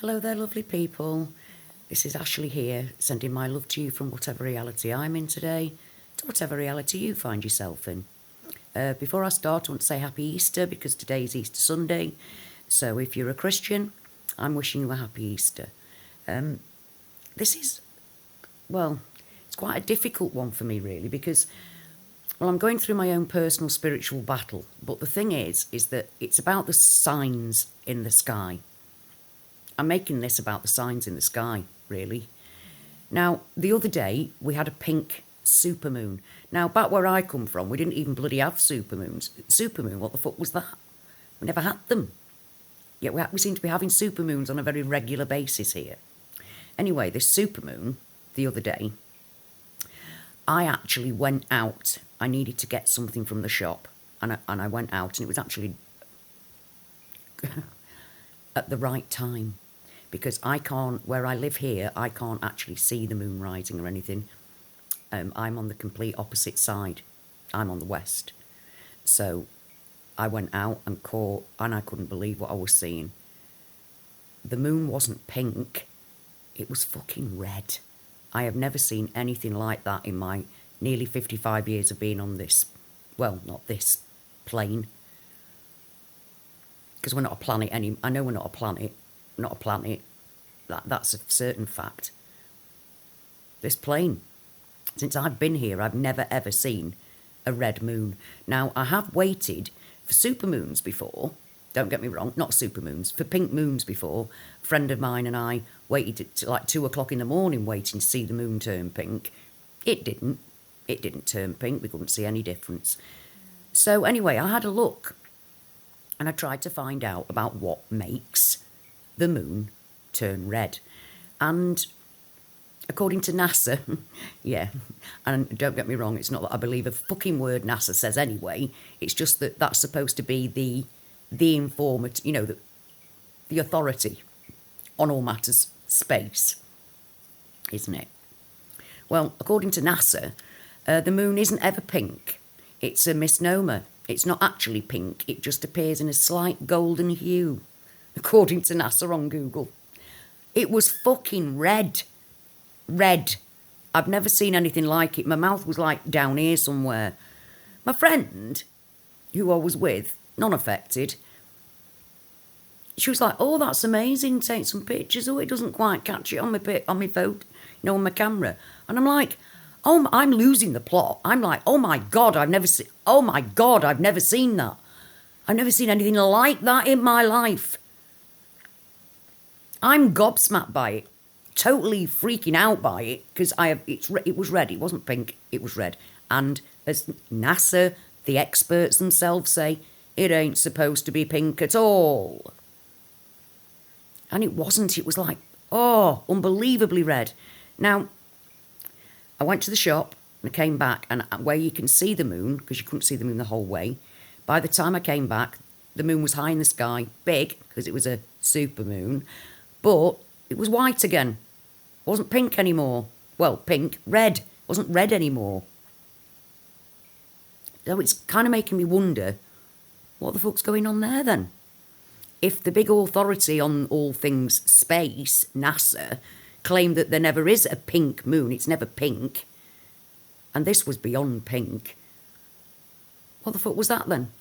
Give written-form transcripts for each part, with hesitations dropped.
Hello there, lovely people. This is Ashley here, sending my love to you from whatever reality I'm in today to whatever reality you find yourself in. Before I start, I want to say Happy Easter because today is Easter Sunday. So if you're a Christian, I'm wishing you a happy Easter. This is, well, it's quite a difficult one for me really because, well, I'm going through my own personal spiritual battle. But the thing is that it's about the signs in the sky. I'm making this about the signs in the sky, really. Now, the other day, we had a pink supermoon. Now, back where I come from, we didn't even bloody have supermoons. Supermoon, what the fuck was that? We never had them. Yet we seem to be having supermoons on a very regular basis here. Anyway, this supermoon, the other day, I actually went out. I needed to get something from the shop. And I went out, and it was actually at the right time. Because I can't, where I live here, I can't actually see the moon rising or anything. I'm on the complete opposite side. I'm on the west. So I went out and caught, and I couldn't believe what I was seeing. The moon wasn't pink. It was fucking red. I have never seen anything like that in my nearly 55 years of being on this, well, not this plane. Because we're not a planet I know we're not a planet. Not a planet. That's a certain fact. This plane, since I've been here, I've never ever seen a red moon. Now, I have waited for supermoons before. Don't get me wrong, not supermoons, for pink moons before. A friend of mine and I waited to like 2 o'clock in the morning waiting to see the moon turn pink. It didn't. It didn't turn pink. We couldn't see any difference. So anyway, I had a look and I tried to find out about what makes the moon turn red. And according to NASA, yeah, and don't get me wrong, it's not that I believe a fucking word NASA says anyway, it's just that that's supposed to be the informant, the authority on all matters space, isn't it? Well, according to NASA, the moon isn't ever pink. It's a misnomer. It's not actually pink. It just appears in a slight golden hue. According to NASA on Google. It was fucking red. Red. I've never seen anything like it. My mouth was like down here somewhere. My friend, who I was with, non-affected, she was like, oh, that's amazing, take some pictures. Oh, it doesn't quite catch it on my phone, on my camera. And I'm like, oh, I'm losing the plot. I'm like, oh my God, I've never seen that. I've never seen anything like that in my life. I'm gobsmacked by it, totally freaking out by it, because it was red. It wasn't pink, it was red. And as NASA, the experts themselves say, it ain't supposed to be pink at all. And it wasn't. It was like, oh, unbelievably red. Now, I went to the shop and I came back, and where you can see the moon, because you couldn't see the moon the whole way, by the time I came back, the moon was high in the sky, big, because it was a super moon. But it was white again. It wasn't pink anymore. Well, pink, red. It wasn't red anymore. So it's kind of making me wonder, what the fuck's going on there then? If the big authority on all things space, NASA, claimed that there never is a pink moon, it's never pink, and this was beyond pink, what the fuck was that then?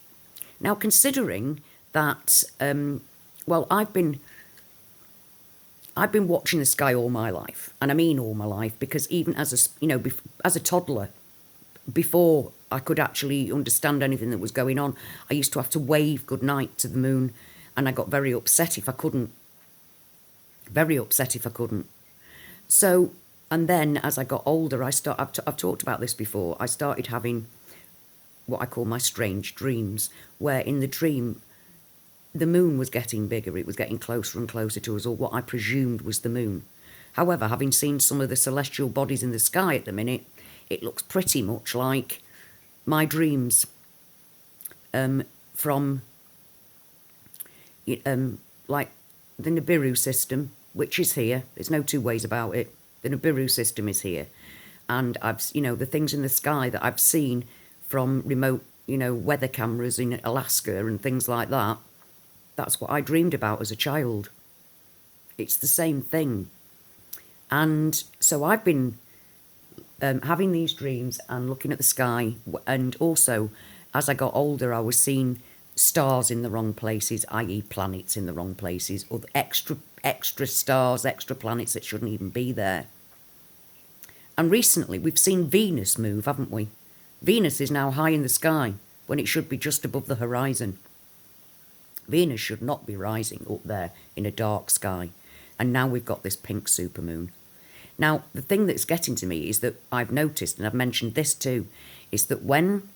Now, considering that, well, I've been watching the sky all my life, and I mean all my life, because even as a toddler, before I could actually understand anything that was going on, I used to have to wave goodnight to the moon, and I got very upset if I couldn't. Very upset if I couldn't. So, and then as I got older, I've talked about this before, I started having what I call my strange dreams, where in the dream, the moon was getting bigger. It was getting closer and closer to us, or what I presumed was the moon. However, having seen some of the celestial bodies in the sky at the minute, it looks pretty much like my dreams from like the Nibiru system, which is here. There's no two ways about it. The Nibiru system is here. And the things in the sky that I've seen from remote, weather cameras in Alaska and things like that, that's what I dreamed about as a child. It's the same thing. And so I've been having these dreams and looking at the sky. And also, as I got older, I was seeing stars in the wrong places, i.e. planets in the wrong places, or extra stars, extra planets that shouldn't even be there. And recently, we've seen Venus move, haven't we? Venus is now high in the sky when it should be just above the horizon. Venus should not be rising up there in a dark sky. And now we've got this pink supermoon. Now, the thing that's getting to me is that I've noticed, and I've mentioned this too, is that when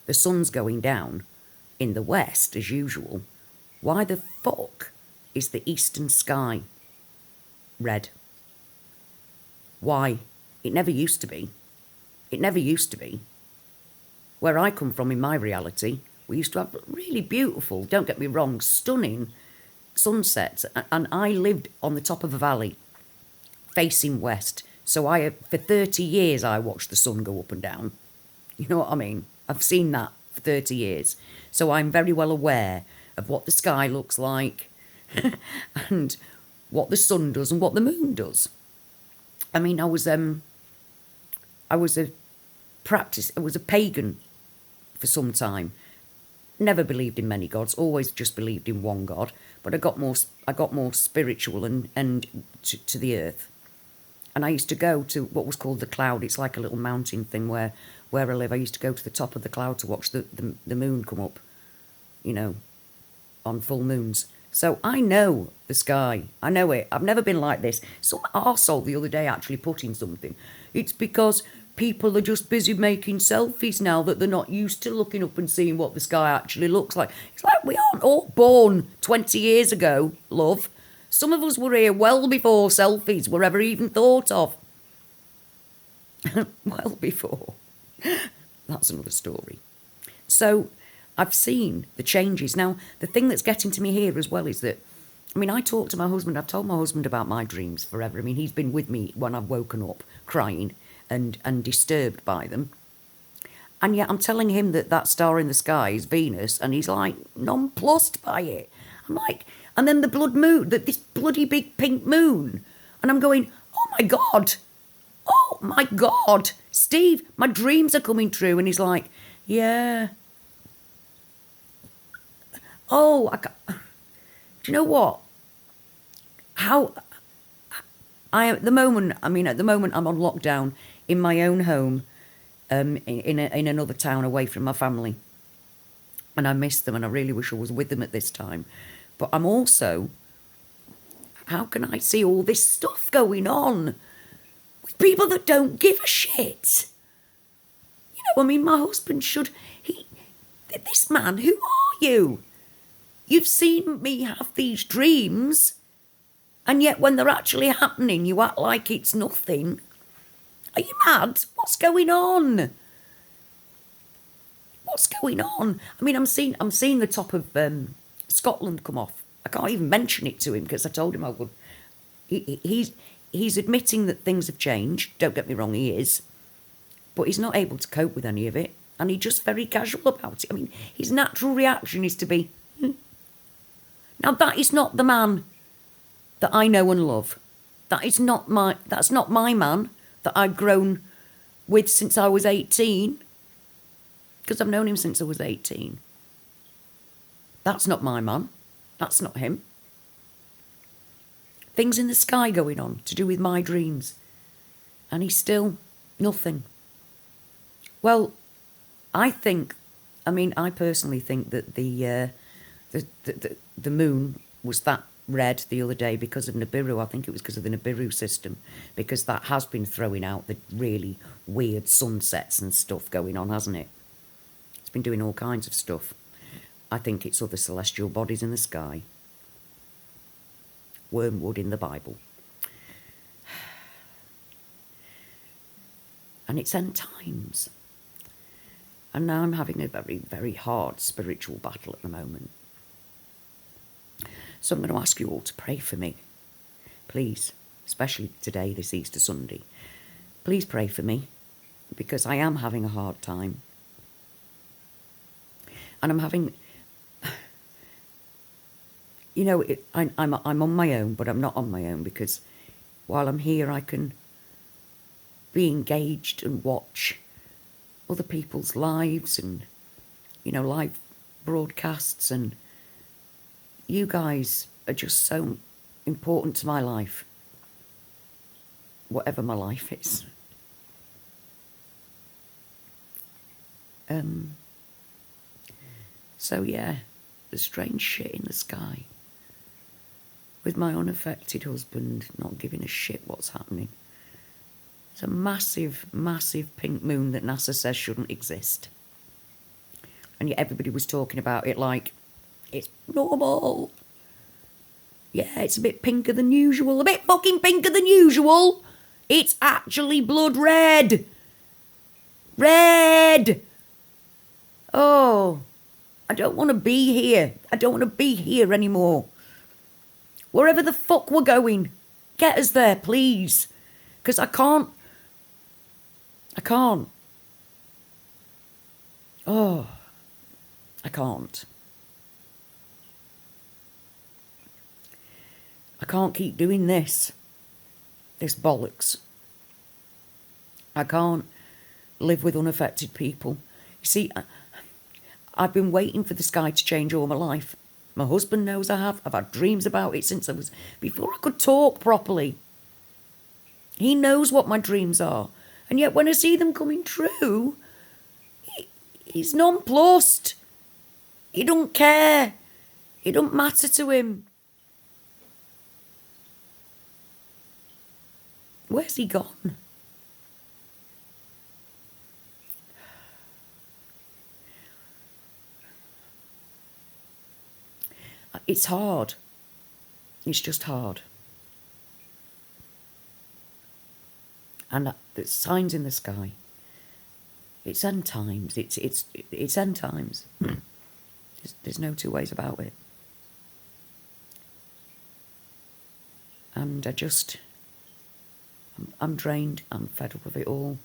the sun's going down in the west, as usual, why the fuck is the eastern sky red? Why? It never used to be. It never used to be. Where I come from in my reality, we used to have really beautiful, don't get me wrong, stunning sunsets. And I lived on the top of a valley facing west. So for 30 years, I watched the sun go up and down. You know what I mean? I've seen that for 30 years. So I'm very well aware of what the sky looks like and what the sun does and what the moon does. I mean, I was a pagan for some time. Never believed in many gods, always just believed in one God. But I got more spiritual and to the earth. And I used to go to what was called the cloud. It's like a little mountain thing where I live. I used to go to the top of the cloud to watch the moon come up, you know, on full moons. So I know the sky. I know it. I've never been like this. Some arsehole the other day actually put in something. It's because people are just busy making selfies now that they're not used to looking up and seeing what the sky actually looks like. It's like we aren't all born 20 years ago, love. Some of us were here well before selfies were ever even thought of. Well before. That's another story. So I've seen the changes. Now, the thing that's getting to me here as well is that, I mean, I talk to my husband. I've told my husband about my dreams forever. I mean, he's been with me when I've woken up crying and disturbed by them. And yet I'm telling him that star in the sky is Venus, and he's like nonplussed by it. I'm like, and then the blood moon, this bloody big pink moon. And I'm going, oh my God, Steve, my dreams are coming true. And he's like, yeah. Oh, do you know what? At the moment I'm on lockdown in my own home, in another town away from my family. And I miss them, and I really wish I was with them at this time. But I'm also, how can I see all this stuff going on with people that don't give a shit? You know, I mean, my husband this man, who are you? You've seen me have these dreams, and yet when they're actually happening, you act like it's nothing. Are you mad? What's going on? What's going on? I mean, I'm seeing the top of Scotland come off. I can't even mention it to him because I told him I would. He's admitting that things have changed. Don't get me wrong, he is. But he's not able to cope with any of it. And he's just very casual about it. I mean, his natural reaction is to be, Now, that is not the man that I know and love. That's not my man that I've grown with since I was 18. Because I've known him since I was 18. That's not my man. That's not him. Things in the sky going on to do with my dreams. And he's still nothing. Well, I personally think that the moon was that red the other day because of Nibiru. I think it was because of the Nibiru system, because that has been throwing out the really weird sunsets and stuff going on, hasn't it? It's been doing all kinds of stuff. I think it's other celestial bodies in the sky. Wormwood in the Bible. And it's end times. And now I'm having a very, very hard spiritual battle at the moment. So I'm going to ask you all to pray for me. Please, especially today, this Easter Sunday. Please pray for me, because I am having a hard time. And I'm having... you know, I'm on my own, but I'm not on my own, because while I'm here, I can be engaged and watch other people's lives and, you know, live broadcasts, and you guys are just so important to my life, whatever my life is. So yeah, the strange shit in the sky, with my unaffected husband not giving a shit what's happening. It's a massive, massive pink moon that NASA says shouldn't exist. And yet everybody was talking about it like it's normal. Yeah, it's a bit pinker than usual. A bit fucking pinker than usual. It's actually blood red. Red. Oh, I don't want to be here. I don't want to be here anymore. Wherever the fuck we're going, get us there, please. Because I can't. Oh, I can't. I can't keep doing this bollocks. I can't live with unaffected people. You see, I've been waiting for the sky to change all my life. My husband knows I have. I've had dreams about it since before I could talk properly. He knows what my dreams are. And yet when I see them coming true, he's nonplussed. He don't care. It don't matter to him. Where's he gone? It's hard. It's just hard. And there's signs in the sky. It's end times. It's end times. There's no two ways about it. And I'm drained. I'm fed up of it all.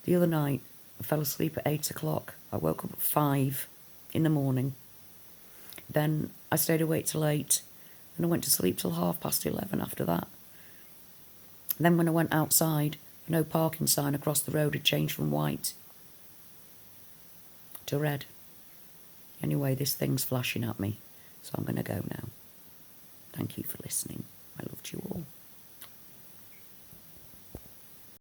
The other night, I fell asleep at 8 o'clock. I woke up at 5 in the morning. Then I stayed awake till 8. And I went to sleep till 11:30 after that. Then when I went outside, the no parking sign across the road had changed from white to red. Anyway, this thing's flashing at me, so I'm going to go now. Thank you for listening. I loved you all.